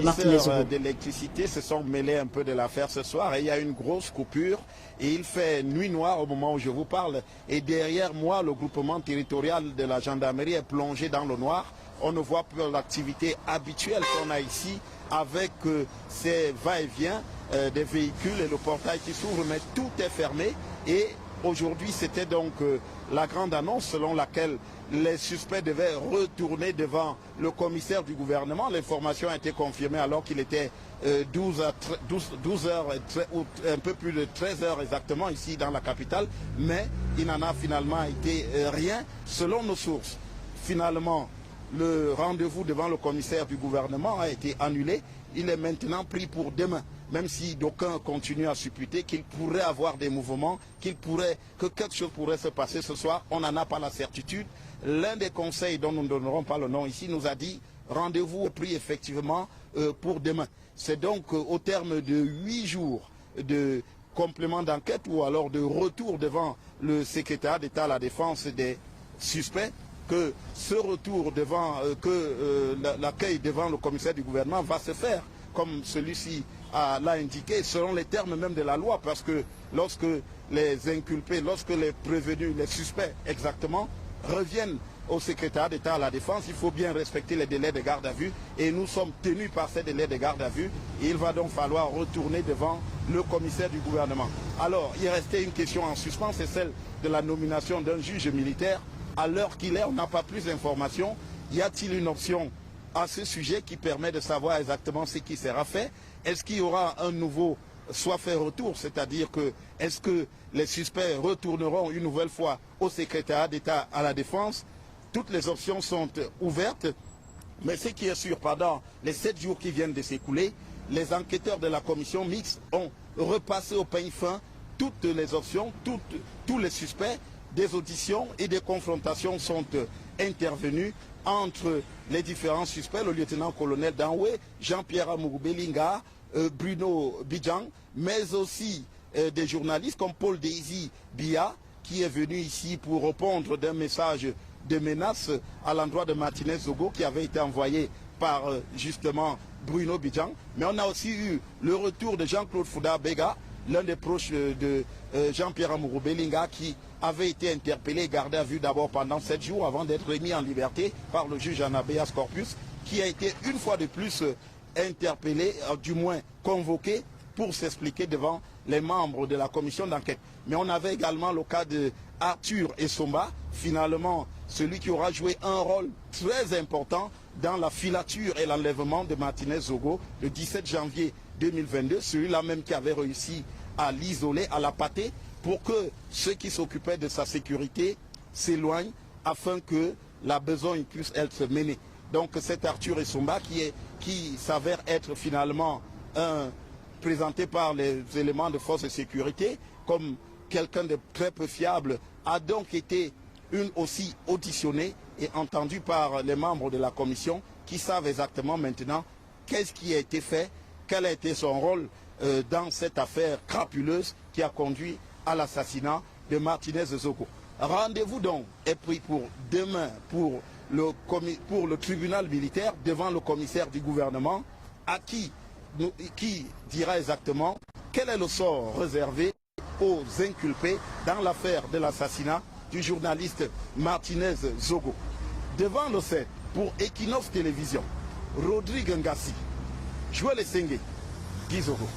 fournisseurs d'électricité se sont mêlés un peu de l'affaire ce soir et il y a une grosse coupure et il fait nuit noire au moment où je vous parle et derrière moi le groupement territorial de la gendarmerie est plongé dans le noir. On ne voit plus l'activité habituelle qu'on a ici avec ces va-et-vient des véhicules et le portail qui s'ouvre, mais tout est fermé et aujourd'hui c'était donc la grande annonce selon laquelle les suspects devaient retourner devant le commissaire du gouvernement. L'information a été confirmée alors qu'il était 12 heures, ou un peu plus de 13 heures exactement ici dans la capitale, mais il n'en a finalement été rien selon nos sources. Finalement, le rendez-vous devant le commissaire du gouvernement a été annulé. Il est maintenant pris pour demain, même si d'aucuns continuent à supputer qu'il pourrait avoir des mouvements, que quelque chose pourrait se passer ce soir. On n'en a pas la certitude. L'un des conseils dont nous ne donnerons pas le nom ici nous a dit rendez-vous est pris effectivement pour demain. C'est donc au terme de 8 jours de complément d'enquête ou alors de retour devant le secrétaire d'État à la défense des suspects que ce retour devant, l'accueil devant le commissaire du gouvernement va se faire comme celui-ci l'a indiqué, selon les termes même de la loi, parce que lorsque les inculpés, lorsque les prévenus, les suspects exactement, reviennent au secrétaire d'État à la défense, il faut bien respecter les délais de garde à vue et nous sommes tenus par ces délais de garde à vue et il va donc falloir retourner devant le commissaire du gouvernement. Alors, il restait une question en suspens, c'est celle de la nomination d'un juge militaire. À l'heure qu'il est, on n'a pas plus d'informations. Y a-t-il une option à ce sujet qui permet de savoir exactement ce qui sera fait? Est-ce qu'il y aura un nouveau soit fait retour, c'est-à-dire que est-ce que les suspects retourneront une nouvelle fois au secrétariat d'État à la défense? Toutes les options sont ouvertes, mais ce qui est sûr, pendant les 7 jours qui viennent de s'écouler, les enquêteurs de la commission mixte ont repassé au peigne fin toutes les options, tous les suspects. Des auditions et des confrontations sont intervenues entre les différents suspects, le lieutenant-colonel Danwe, Jean-Pierre Amourou-Belinga, Bruno Bidjan, mais aussi des journalistes comme Paul Daisy Bia, qui est venu ici pour répondre d'un message de menace à l'endroit de Martinez Zogo qui avait été envoyé par justement Bruno Bidjan. Mais on a aussi eu le retour de Jean-Claude Fouda Bega, l'un des proches de Jean-Pierre Amourou-Belinga, qui avait été interpellé et gardé à vue d'abord pendant 7 jours avant d'être remis en liberté par le juge Anabeas Corpus, qui a été une fois de plus interpellé, du moins convoqué, pour s'expliquer devant les membres de la commission d'enquête. Mais on avait également le cas de Arthur Essomba, finalement celui qui aura joué un rôle très important dans la filature et l'enlèvement de Martinez Zogo le 17 janvier 2022, celui-là même qui avait réussi à l'isoler, à l'appâter, pour que ceux qui s'occupaient de sa sécurité s'éloignent afin que la besogne puisse être menée. Donc c'est Arthur Essomba qui s'avère être finalement présenté par les éléments de force de sécurité comme quelqu'un de très peu fiable, a donc été aussi auditionné et entendu par les membres de la commission qui savent exactement maintenant qu'est-ce qui a été fait, quel a été son rôle dans cette affaire crapuleuse qui a conduit à l'assassinat de Martinez Zogo. Rendez-vous donc est pris pour demain pour le tribunal militaire devant le commissaire du gouvernement qui dira exactement quel est le sort réservé aux inculpés dans l'affaire de l'assassinat du journaliste Martinez Zogo. Devant le set pour Equinox Télévision, Rodrigue Ngassi, Joël Essengue, Guy Zogo.